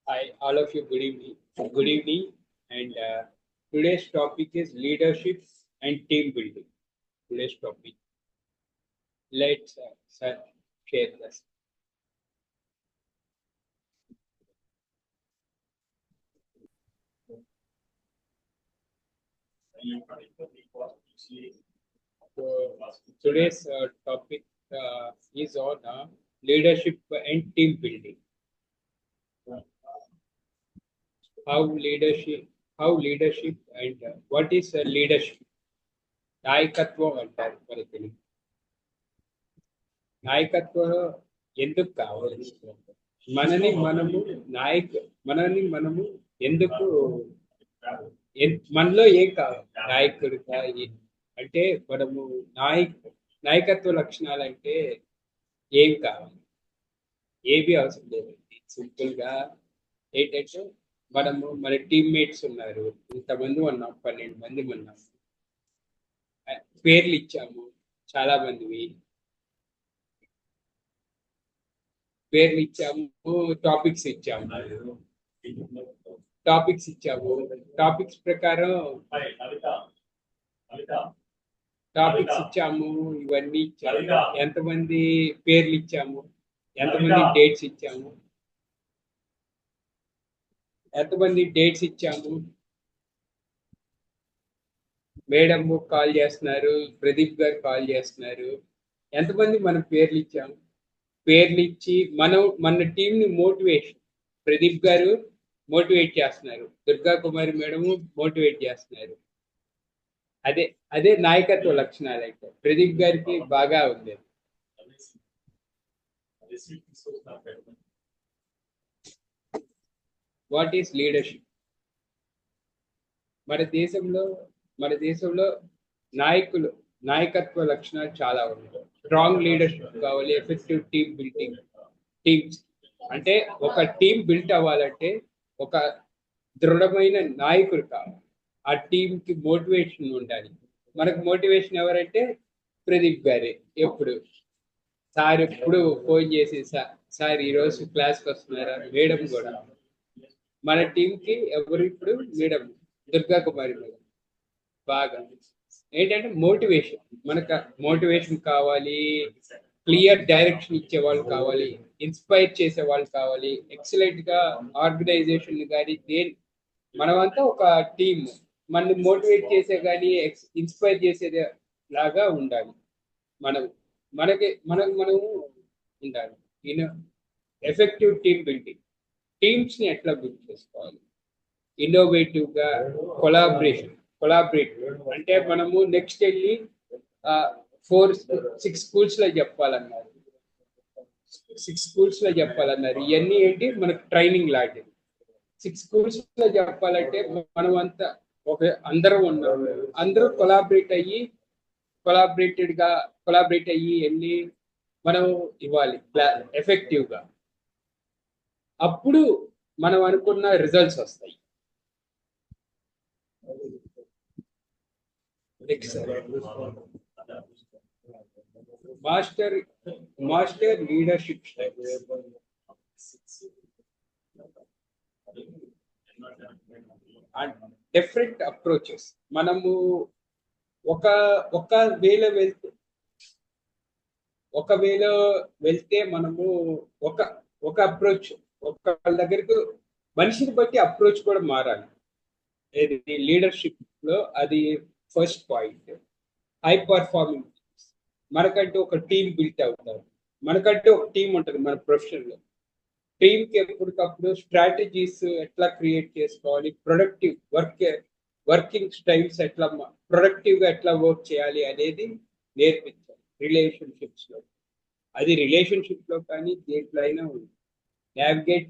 Hi, all of you. Good evening. Good evening. And today's topic is leadership and team building. Today's topic. Let's share this. So today's topic is on leadership and team building. How leadership, and what is leadership? నాయకత్వం అంటారు మన తెలుగు. నాయకత్వం ఎందుకు కావాలి? మనని మనము మనని మనము ఎందుకు మనలో ఏం కావాలి నాయకుడిగా అంటే మనము నాయకత్వ లక్షణాలు అంటే ఏం కావాలి? ఏవి అవసరం లేదండి. సింపుల్ గా ఏంటంటే మనము మన టీమ్మేట్స్ ఉన్నారు, ఇంతమంది ఉన్నాం, 12 మంది ఉన్నాం, పేర్లు ఇచ్చాము, చాలా మందివి పేర్లు ఇచ్చాము, టాపిక్స్ ఇచ్చాము, టాపిక్స్ ప్రకారం టాపిక్స్ ఇచ్చాము, ఇవన్నీ ఇచ్చాము, ఎంతమంది పేర్లు ఇచ్చాము, ఎంతమంది డేట్స్ ఇచ్చాము, మేడం కాల్ చేస్తున్నారు, ప్రదీప్ గారు కాల్ చేస్తున్నారు, ఎంతమంది మనం పేర్లు ఇచ్చాము, పేర్లు ఇచ్చి మన టీంని మోటివేషన్, ప్రదీప్ గారు మోటివేట్ చేస్తున్నారు, దుర్గా కుమారి మేడం మోటివేట్ చేస్తున్నారు. అదే నాయకత్వ లక్షణాలు అయితే ప్రదీప్ గారికి బాగా ఉంది. What is leadership? మన దేశంలో నాయకత్వ లక్షణాలు చాలా ఉన్నాయి. స్ట్రాంగ్ లీడర్షిప్ కావాలి, ఎఫెక్టివ్ టీమ్ బిల్డింగ్. టీమ్స్ అంటే ఒక టీం బిల్ట్ అవ్వాలంటే ఒక దృఢమైన నాయకుడు కావాలి. ఆ టీంకి మోటివేషన్ ఉండాలి. మనకు మోటివేషన్ ఎవరంటే ప్రదీప్ గారే. ఎప్పుడు ఫోన్ చేసి సార్ ఈరోజు క్లాస్కి వస్తున్నారా, మేడం కూడా మన టీంకి ఎవరు ఇప్పుడు మేడం దుర్గా కుమారి మేడం బాగా ఏంటంటే మనకు మోటివేషన్ కావాలి, క్లియర్ డైరెక్షన్ ఇచ్చే వాళ్ళు కావాలి, ఇన్స్పైర్ చేసే వాళ్ళు కావాలి, ఎక్సలెంట్ గా ఆర్గనైజేషన్ కానీ మనమంతా ఒక టీమ్, మనని మోటివేట్ చేసే కానీ ఇన్స్పైర్ చేసేది లాగా ఉండాలి. మనము ఉండాలి. ఎఫెక్టివ్ టీమ్ బిల్డింగ్, టీమ్స్ ని ఎట్లా బిల్డ్ చేసుకోవాలి, ఇన్నోవేటివ్ గా కొలాబరేట్ అంటే మనము నెక్స్ట్ వెళ్ళి 6 స్కూల్స్ లో చెప్పాలన్నారు, ఇవన్నీ ఏంటి మనకు ట్రైనింగ్ లాంటిది. 6 స్కూల్స్ లో చెప్పాలంటే మనం అంతా అందరూ ఉన్నాం, అందరూ కొలాబరేట్ అయ్యి వెళ్ళి మనం ఇవ్వాలి ఎఫెక్టివ్ గా. అప్పుడు మనం అనుకున్న రిజల్ట్స్ వస్తాయి. Master leadership styles. And different approaches. మనము ఒక వేలో వెళ్తే మనము ఒక అప్రోచ్, ఒక దగ్గరకు మనిషిని బట్టి అప్రోచ్ కూడా మారాలి. లీడర్షిప్ లో అది ఫస్ట్ పాయింట్. హై పర్ఫార్మింగ్, మనకంటే ఒక టీం బిల్ట్ అవుతారు, మనకంటే ఒక టీం ఉంటుంది మన ప్రొఫెషన్ లో. టీంకి ఎప్పటికప్పుడు స్ట్రాటజీస్ ఎట్లా క్రియేట్ చేసుకోవాలి, ప్రొడక్టివ్ వర్కింగ్ స్టైల్స్ ఎట్లా ప్రొడక్టివ్ గా ఎట్లా వర్క్ చేయాలి అనేది నేర్పించాలి రిలేషన్షిప్స్ లో. అది రిలేషన్షిప్ లో కానీ దేంట్లో అయినా ఉంది. నావిగేట్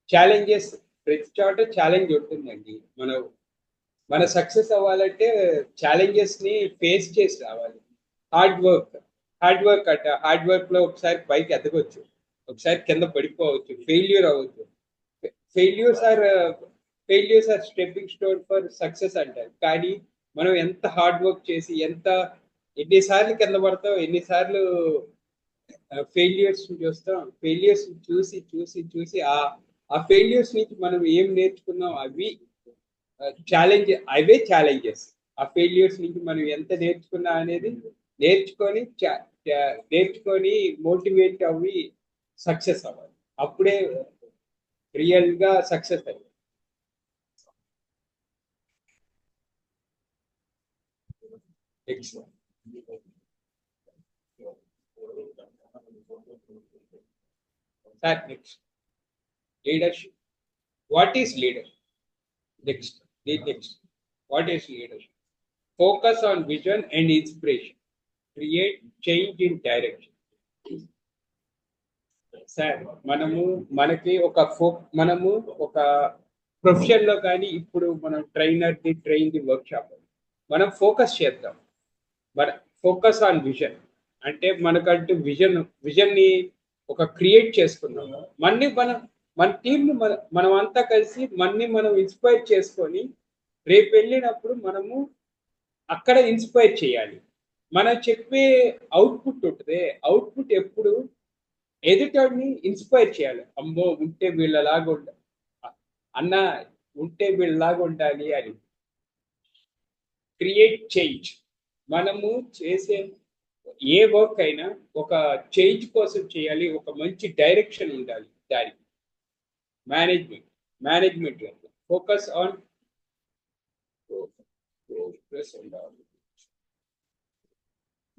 ఛాలెంజెస్ ప్రతి చోట ఛాలెంజ్ ఉంటుందండి. మన సక్సెస్ అవ్వాలంటే ఛాలెంజెస్ ని ఫేస్ చేసి రావాలి. హార్డ్ వర్క్ లో ఒకసారి పైకి ఎదగొచ్చు, ఒకసారి కింద పడిపోవచ్చు, ఫెయిల్యూర్ అవ్వచ్చు. Failures are stepping stone for success అంటారు. కానీ మనం ఎంత హార్డ్ వర్క్ చేసి ఎన్నిసార్లు కింద పడతాం, ఎన్నిసార్లు ఫెయిల్యూర్స్ చూస్తాం. ఫెయిల్యూర్స్ చూసి ఆ ఫెయిల్యూర్స్ నుంచి మనం ఏం నేర్చుకున్నాం అవే ఛాలెంజెస్. ఆ ఫెయిల్యూర్స్ నుంచి మనం ఎంత నేర్చుకున్నా అనేది నేర్చుకొని నేర్చుకొని మోటివేట్ అవ్వి సక్సెస్ అవ్వాలి. అప్పుడే రియల్ గా సక్సెస్ అయ్యాలి. Next leadership. What is leadership? Next. What is leadership? Focus on vision and inspiration. Create change in direction. Sir మనకి మనము ఒక ప్రొఫెషన్ లో కానీ ఇప్పుడు మనం ట్రైన్ ది వర్క్ షాప్ మనం ఫోకస్ చేద్దాం. మన ఫోకస్ ఆన్ విజన్ అంటే మనకంటూ విజన్ ని ఒక క్రియేట్ చేసుకున్నాం. మన టీం మనం అంతా కలిసి మనం ఇన్స్పైర్ చేసుకొని రేపు వెళ్ళినప్పుడు మనము అక్కడ ఇన్స్పైర్ చేయాలి. మనం చెప్పే అవుట్పుట్ ఉంటుంది. అవుట్పుట్ ఎప్పుడు ఎదుటని ఇన్స్పైర్ చేయాలి. అమ్మో ఉంటే వీళ్ళలాగా ఉండాలి, అన్న ఉంటే వీళ్ళలాగా ఉండాలి అని. Create change. మనము చేసే ఏ వర్క్ అయినా ఒక చేంజ్ కోసం చేయాలి. ఒక మంచి డైరెక్షన్ ఉండాలి దానికి. మేనేజ్మెంట్ ఫోకస్ ఆన్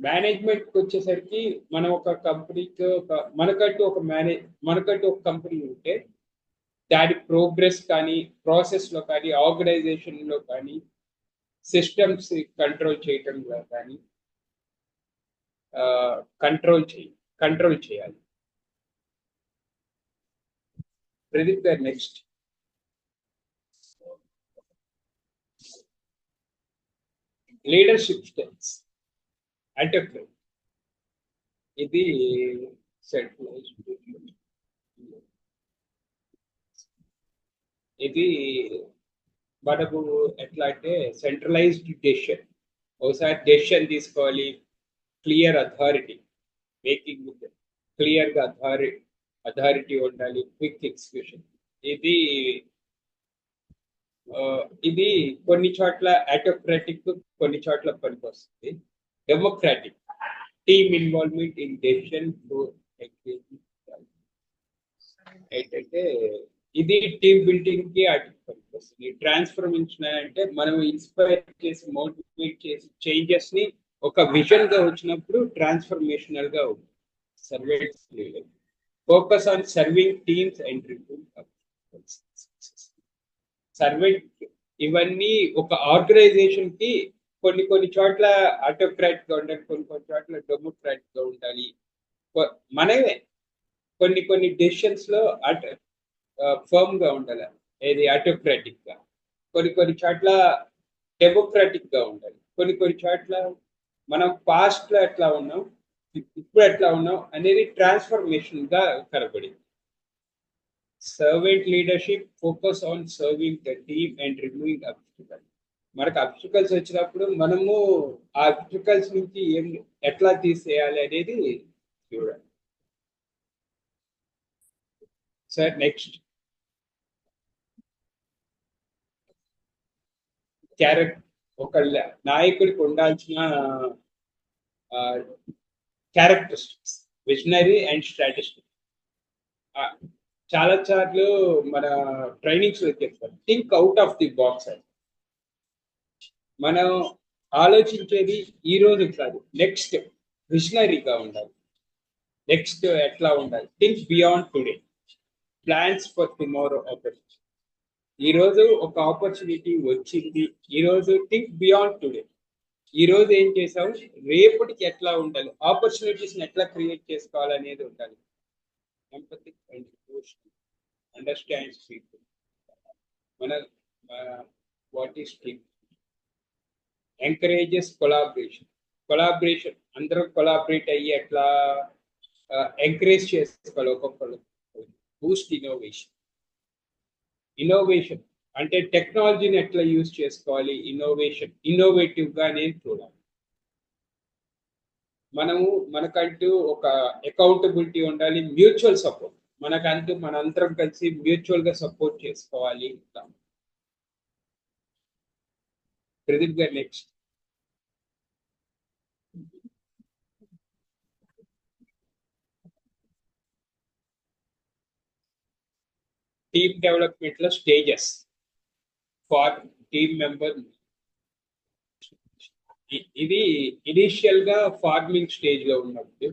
మేనేజ్మెంట్ వచ్చేసరికి మనం ఒక కంపెనీకి మనకంటూ ఒక కంపెనీ ఉంటే దాని ప్రోగ్రెస్ కానీ ప్రాసెస్ లో కానీ ఆర్గనైజేషన్ లో కానీ సిస్టమ్స్ కంట్రోల్ చేయటంలో కానీ కంట్రోల్ చేయాలి. ప్రదీప్ గారు నెక్స్ట్. లీడర్షిప్ స్టైల్స్ అంటే ఇది మనకు ఎట్లా అంటే సెంట్రలైజ్డ్ డెసిషన్. ఒకసారి డెసిషన్ తీసుకోవాలి. క్లియర్ అథారిటీ మేకింగ్, క్లియర్ గా అథారిటీ ఉండాలి. Quick execution. ఇది కొన్ని చోట్ల ఆటోక్రాటిక్, కొన్ని చోట్ల పనికొస్తుంది. Democratic team involvement in decision ఏంటంటే ఇది టీమ్ బిల్డింగ్ కి వాటికి పనికొస్తుంది. ట్రాన్స్ఫర్మేషన్ అంటే మనం ఇన్స్పైర్ చేసి మోటివేట్ చేసి చేంజెస్ ని ఒక విజన్ గా వచ్చినప్పుడు ట్రాన్స్ఫర్మేషనల్ గా ఉంటుంది. Servants focus on serving teams and servant. ఇవన్నీ ఒక ఆర్గనైజేషన్ కి కొన్ని చోట్ల ఆటోక్రాటిక్ గా ఉండాలి, కొన్ని చోట్ల డెమోక్రాటిక్ గా ఉండాలి. మనమే కొన్ని డెసిషన్స్ లో ఫర్మ్ గా ఉండాలి, ఏది ఆటోక్రాటిక్ గా. కొన్ని చోట్ల డెమోక్రాటిక్ గా ఉండాలి. కొన్ని చోట్ల మనం పాస్ట్ లో ఎట్లా ఉన్నాం, ఇప్పుడు ఎట్లా ఉన్నాం అనేది ట్రాన్స్ఫర్మేషన్ గా కనబడింది. Servant leadership focus on serving the team and removing obstacles. మనకు అబ్స్టికల్స్ వచ్చినప్పుడు మనము ఆ అబ్స్టికల్స్ నుంచి ఎట్లా తీసేయాలి అనేది చూడాలి. Sir next. ఒక నాయకుడికి ఉండాల్సిన క్యారెక్టరిస్టిక్స్ విజనరీ అండ్ స్ట్రాటజిక్. చాలా సార్లు మన ట్రైనింగ్స్ లో చెప్తారు think out of the box అని. మనం ఆలోచించేది ఈ రోజు కాదు, నెక్స్ట్ విజనరీగా ఉండాలి. నెక్స్ట్ ఎట్లా ఉండాలి, think beyond today, plans for tomorrow opportunity. ఈ రోజు ఒక ఆపర్చునిటీ వచ్చింది, ఈ రోజు థింక్ బియాండ్ టుడే. ఈ రోజు ఏం చేసావు, రేపటికి ఎట్లా ఉండాలి, ఆపర్చునిటీస్ ఎట్లా క్రియేట్ చేసుకోవాలనేది ఉండాలి. empathic and emotional, understands people. What is team? Encourages collaboration. అందరూ కొలాబరేట్ అయ్యి ఎట్లా ఎంకరేజ్ చేసుకోవాలి ఒక్కొక్కరు. బూస్ట్ ఇన్నోవేషన్ అంటే టెక్నాలజీని ఎట్లా యూజ్ చేసుకోవాలి, ఇన్నోవేటివ్ గా నేను చూడాలి. మనకంటూ ఒక అకౌంటబిలిటీ ఉండాలి, మ్యూచువల్ సపోర్ట్. మనకంటూ మనందరం కలిసి మ్యూచువల్ గా సపోర్ట్ చేసుకోవాలి. ప్రదీప్ గారు నెక్స్ట్. టీమ్ డెవలప్మెంట్ లో స్టేజెస్ ఫార్ టీమ్ మెంబర్. ఇది ఇనిషియల్ గా ఫార్మింగ్ స్టేజ్ లో ఉన్నప్పుడు.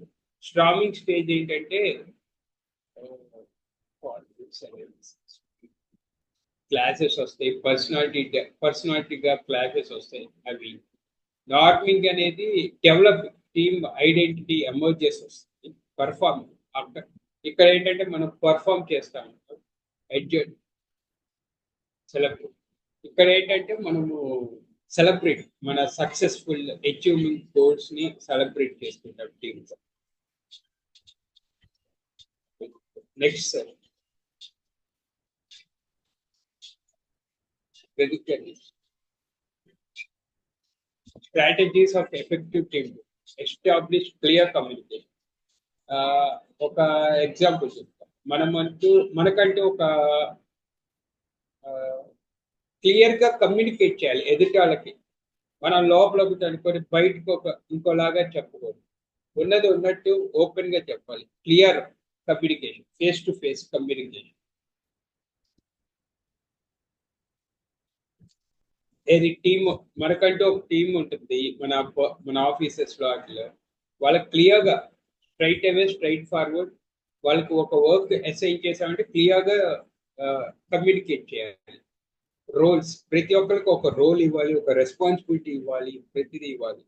స్ట్రామింగ్ స్టేజ్ ఏంటంటే క్లాసెస్ వస్తాయి, పర్సనాలిటీగా క్లాసెస్ వస్తాయి. అవి నార్మింగ్ అనేది డెవలప్ టీమ్ ఐడెంటిటీ ఎమర్జెస్ వస్తుంది. పర్ఫార్మ్ ఇక్కడ ఏంటంటే మనం పర్ఫార్మ్ చేస్తాం. సెలబ్రేట్ ఇక్కడ ఏంటంటే మనము సెలబ్రేట్ మన సక్సెస్ఫుల్ అచీవ్మెంట్ గోల్స్ ని సెలబ్రేట్ చేసుకుంటాం teams. Next sir strategies of effective team establish clear communication. ఒక ఎగ్జాంపుల్ చెప్తాం. మనకంటూ ఒక క్లియర్ గా కమ్యూనికేట్ చేయాలి ఎదుటి వాళ్ళకి. మనం లోపల ఒకటి అనుకొని బయటకు ఇంకోలాగా చెప్పకూడదు. ఉన్నది ఉన్నట్టు ఓపెన్ గా చెప్పాలి. Clear communication, face to face communication. ఏది టీమ్, మనకంటూ ఒక టీం ఉంటుంది మన ఆఫీసెస్ లో. అట్లా వాళ్ళకి క్లియర్ గా స్ట్రైట్ అవే స్ట్రైట్ ఫార్వర్డ్ వాళ్ళకి ఒక వర్క్ అసైన్ చేసామంటే క్లియర్ గా కమ్యూనికేట్ చేయాలి. రోల్స్, ప్రతి ఒక్కరికి ఒక రోల్ ఇవ్వాలి, ఒక రెస్పాన్సిబిలిటీ ఇవ్వాలి, ప్రతిదీ ఇవ్వాలి.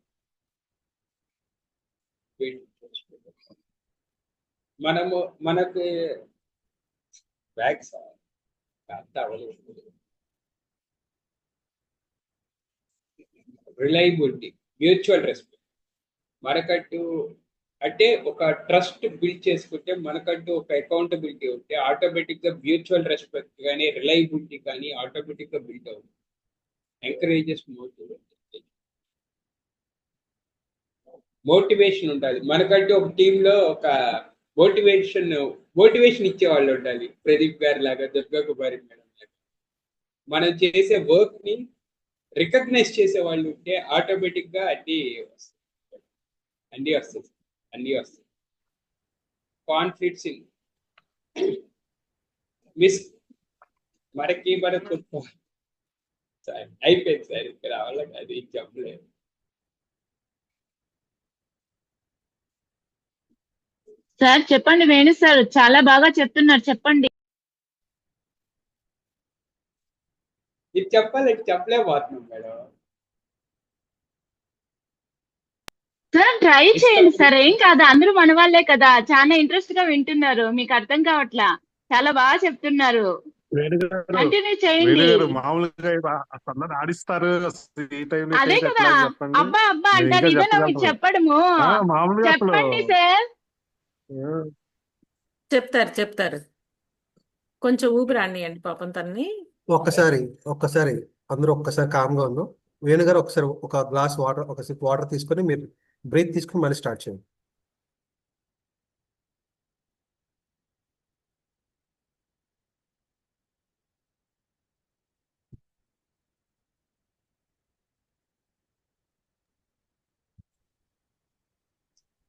మనకి బ్యాగ్స్ రిలయబిలిటీ, మ్యూచువల్ రెస్పెక్ట్. మనకంటూ అంటే ఒక ట్రస్ట్ బిల్డ్ చేసుకుంటే, మనకంటూ ఒక అకౌంటబిలిటీ ఉంటే ఆటోమేటిక్ గా మ్యూచువల్ రెస్పెక్ట్ కానీ రిలయబిలిటీ కానీ ఆటోమేటిక్ గా బిల్డ్ అవుతుంది. ఎంకరేజెస్ మోటివేషన్ ఉండాలి. మనకంటూ ఒక టీంలో ఒక మోటివేషన్ ఇచ్చే వాళ్ళు ఉండాలి. ప్రదీప్ గారి లాగా, దుర్గా కుమారి మేడం లాగా. మనం చేసే వర్క్ ని రికగ్నైజ్ చేసే వాళ్ళు ఉంటే ఆటోమేటిక్ గా అన్ని వస్తాయి. కాన్ఫ్లిక్ట్స్ మిస్ మనకి అయిపోయింది సార్. ఇక్కడ వాళ్ళకి అది చెప్పలేదు. సార్ చెప్పండి వేణు సార్, చాలా బాగా చెప్తున్నారు, చెప్పండి. ఇది చెప్పాలంటే చెప్పలేకపోతున్నాం మేడం. సార్ ట్రై చేయండి సార్, ఏం కాదు, అందరూ మన వాళ్ళే కదా. చాలా ఇంట్రెస్ట్ గా వింటున్నారు, మీకు అర్థం కావట్లా, చాలా బాగా చెప్తున్నారు. కంటిన్యూ చేయండి. ఆడిస్తారు అదే కదా, అబ్బా అబ్బా అంటారు, ఇదేనా మీరు చెప్పడము? చెప్పండి సార్. చెప్తారు కొంచెం ఊపిరి రానియండి పాపం తన్ని. ఒక్కసారి అందరూ కామ్గా ఉండు. వేణుగారు ఒకసారి ఒక గ్లాస్ వాటర్, ఒక సిప్ వాటర్ తీసుకొని మీరు బ్రీత్ తీసుకుని మళ్ళీ స్టార్ట్ చేయండి.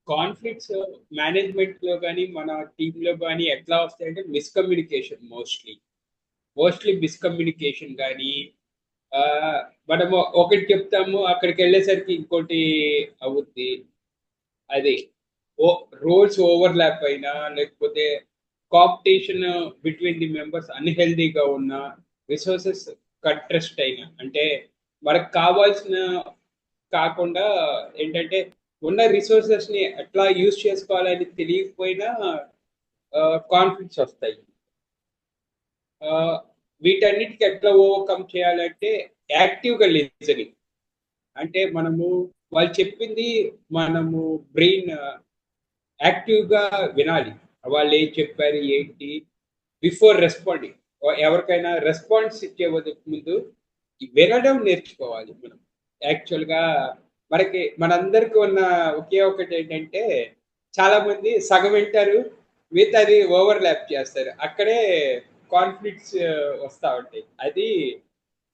కాన్ఫ్లిక్ట్స్ మేనేజ్మెంట్ లో కానీ మన టీంలో కానీ ఎట్లా వస్తాయంటే మిస్కమ్యూనికేషన్, మోస్ట్లీ మిస్కమ్యూనికేషన్. కానీ మనము ఒకటి చెప్తాము, అక్కడికి వెళ్ళేసరికి ఇంకోటి అవుద్ది. అది రోల్స్ ఓవర్లాప్ అయినా, లేకపోతే కాంపిటీషన్ బిట్వీన్ ది మెంబర్స్ అన్హెల్దీగా ఉన్న, రిసోర్సెస్ కంట్రెస్ట్ అయినా, అంటే మనకు కావాల్సిన కాకుండా ఏంటంటే ఉన్న రిసోర్సెస్ ని ఎట్లా యూజ్ చేసుకోవాలని తెలియకపోయినా కాన్ఫ్లిక్ట్స్ వస్తాయి. వీటన్నిటికి ఎట్లా ఓవర్కమ్ చేయాలంటే యాక్టివ్గా లిజనింగ్. అంటే వాళ్ళు చెప్పింది మనము బ్రెయిన్ యాక్టివ్గా వినాలి. వాళ్ళు ఏం చెప్పారు ఏంటి బిఫోర్ రెస్పాండింగ్. ఎవరికైనా రెస్పాన్స్ ఇచ్చే ముందు వినడం నేర్చుకోవాలి. మనం యాక్చువల్గా మనందరికీ ఉన్న ఒకే ఒకటి ఏంటంటే, చాలా మంది సగం వింటారు, విత్ అది ఓవర్లాప్ చేస్తారు. అక్కడే కాన్ఫ్లిక్ట్స్ వస్తూ ఉంటాయి. అది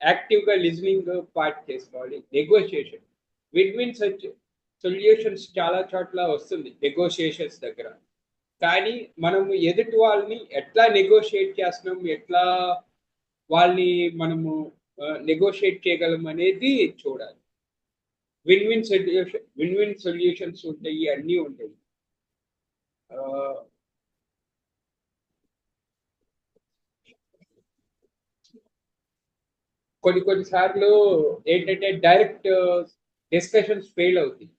యాక్టివ్గా లిజనింగ్ పార్ట్ చేసుకోవాలి. నెగోషియేషన్ విన్ విన్ సొల్యూషన్స్ చాలా చోట్ల వస్తుంది నెగోషియేషన్స్ దగ్గర. కానీ మనము ఎదుటి వాళ్ళని ఎట్లా నెగోషియేట్ చేస్తున్నాం, ఎట్లా వాళ్ళని మనము నెగోషియేట్ చేయగలం అనేది చూడాలి. విన్ విన్ సొల్యూషన్స్ ఉంటాయి, అన్నీ ఉంటాయి. కొన్ని సార్లు ఏంటంటే డైరెక్ట్ డిస్కషన్స్ ఫెయిల్ అవుతాయి.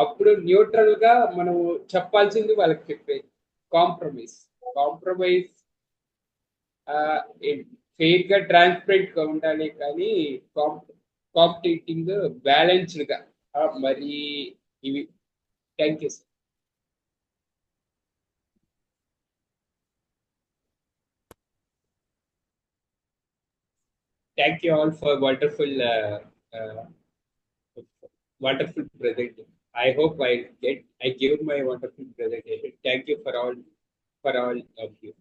అప్పుడు న్యూట్రల్ గా మనం చెప్పాల్సింది వాళ్ళకి చెప్పేది. కాంప్రమైజ్ ఫెయిర్ గా ట్రాన్స్పరెంట్ గా ఉండాలి. కానీ కాంపిటేటింగ్ బ్యాలెన్స్డ్ గా మరి ఇవి. Thank you sir. Thank you all for wonderful presentation. I hope I give my wonderful presentation. Thank you for all of you.